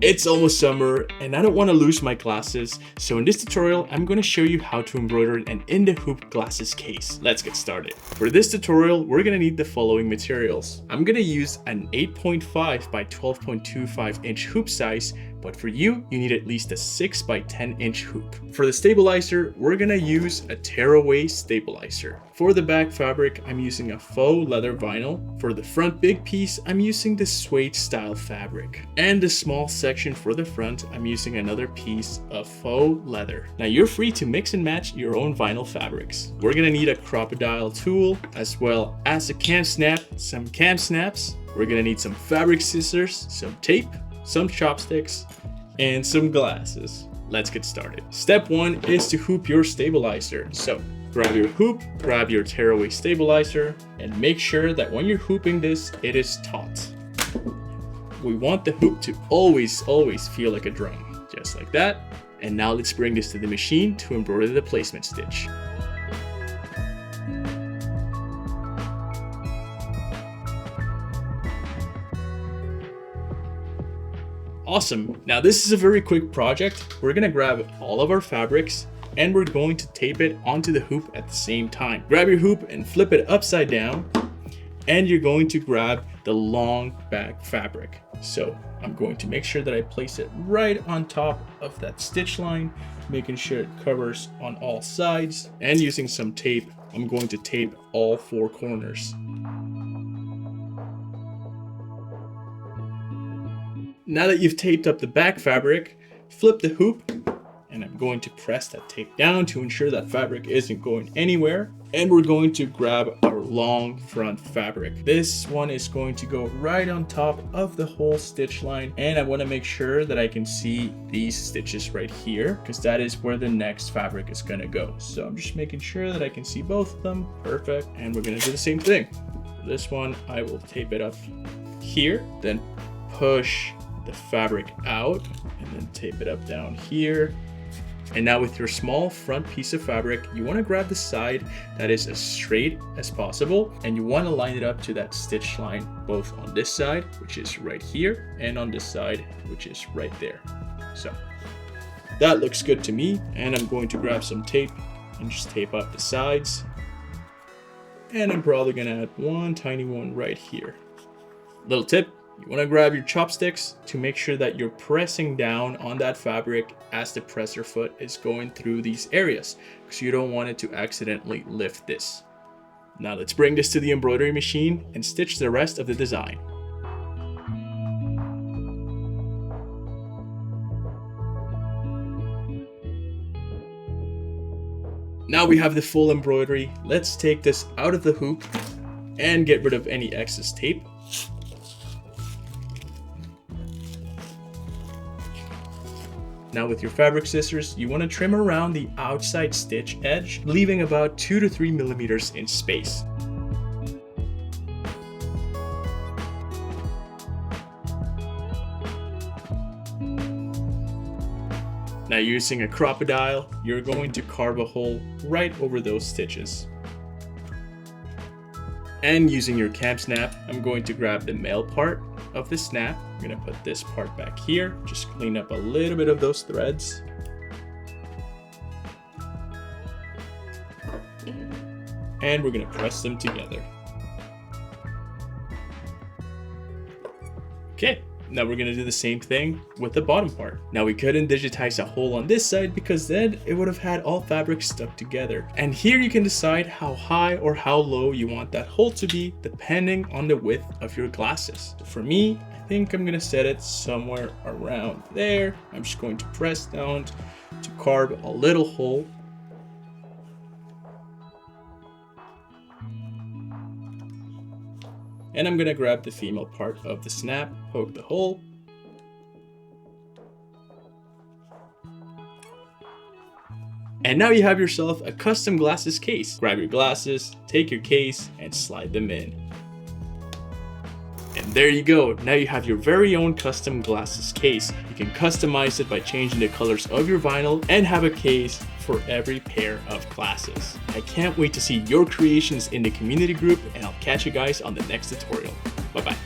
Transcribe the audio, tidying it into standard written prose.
It's almost summer and I don't want to lose my glasses, so in this tutorial I'm going to show you how to embroider an in the hoop glasses case. Let's get started. For this tutorial we're going to need the following materials. I'm going to use an 8.5 by 12.25 inch hoop size, but for you need at least a 6 by 10 inch hoop. For the stabilizer we're going to use a tearaway stabilizer. For the back fabric I'm using a faux leather vinyl. For the front big piece I'm using the suede style fabric. And the small section for the front I'm using another piece of faux leather. Now you're free to mix and match your own vinyl fabrics. We're going to need a crocodile tool as well as a cam snap, some cam snaps. We're going to need some fabric scissors, some tape, some chopsticks, and some glasses. Let's get started. Step 1 is to hoop your stabilizer. So grab your hoop, grab your tearaway stabilizer, and make sure that when you're hooping this, it is taut. We want the hoop to always feel like a drum, just like that. And now let's bring this to the machine to embroider the placement stitch. Awesome. Now this is a very quick project. We're gonna grab all of our fabrics and we're going to tape it onto the hoop at the same time. Grab your hoop and flip it upside down, and you're going to grab the long back fabric. So I'm going to make sure that I place it right on top of that stitch line, making sure it covers on all sides, and using some tape, I'm going to tape all 4 corners. Now that you've taped up the back fabric, flip the hoop, and I'm going to press that tape down to ensure that fabric isn't going anywhere. And we're going to grab our long front fabric. This one is going to go right on top of the whole stitch line, and I want to make sure that I can see these stitches right here because that is where the next fabric is going to go. So I'm just making sure that I can see both of them. Perfect. And we're going to do the same thing. For this one, I will tape it up here, then push the fabric out and then tape it up down here. And now with your small front piece of fabric, you want to grab the side that is as straight as possible, and you want to line it up to that stitch line, both on this side, which is right here, and on this side, which is right there. So that looks good to me, and I'm going to grab some tape and just tape up the sides. And I'm probably going to add one tiny one right here. Little tip. You want to grab your chopsticks to make sure that you're pressing down on that fabric as the presser foot is going through these areas, because you don't want it to accidentally lift this. Now let's bring this to the embroidery machine and stitch the rest of the design. Now we have the full embroidery. Let's take this out of the hoop and get rid of any excess tape. Now with your fabric scissors, you want to trim around the outside stitch edge, leaving about 2 to 3 millimeters in space. Now using a crocodile, you're going to carve a hole right over those stitches. And using your cam snap, I'm going to grab the male part of the snap. I'm going to put this part back here, just clean up a little bit of those threads. And we're going to press them together. Okay. Now we're going to do the same thing with the bottom part. Now we couldn't digitize a hole on this side because then it would have had all fabric stuck together. And here you can decide how high or how low you want that hole to be depending on the width of your glasses. So for me, I think I'm going to set it somewhere around there. I'm just going to press down to carve a little hole. And I'm going to grab the female part of the snap, poke the hole. And now you have yourself a custom glasses case. Grab your glasses, take your case, and slide them in. And there you go. Now you have your very own custom glasses case. You can customize it by changing the colors of your vinyl and have a case for every pair of glasses. I can't wait to see your creations in the community group, and I'll catch you guys on the next tutorial. Bye bye.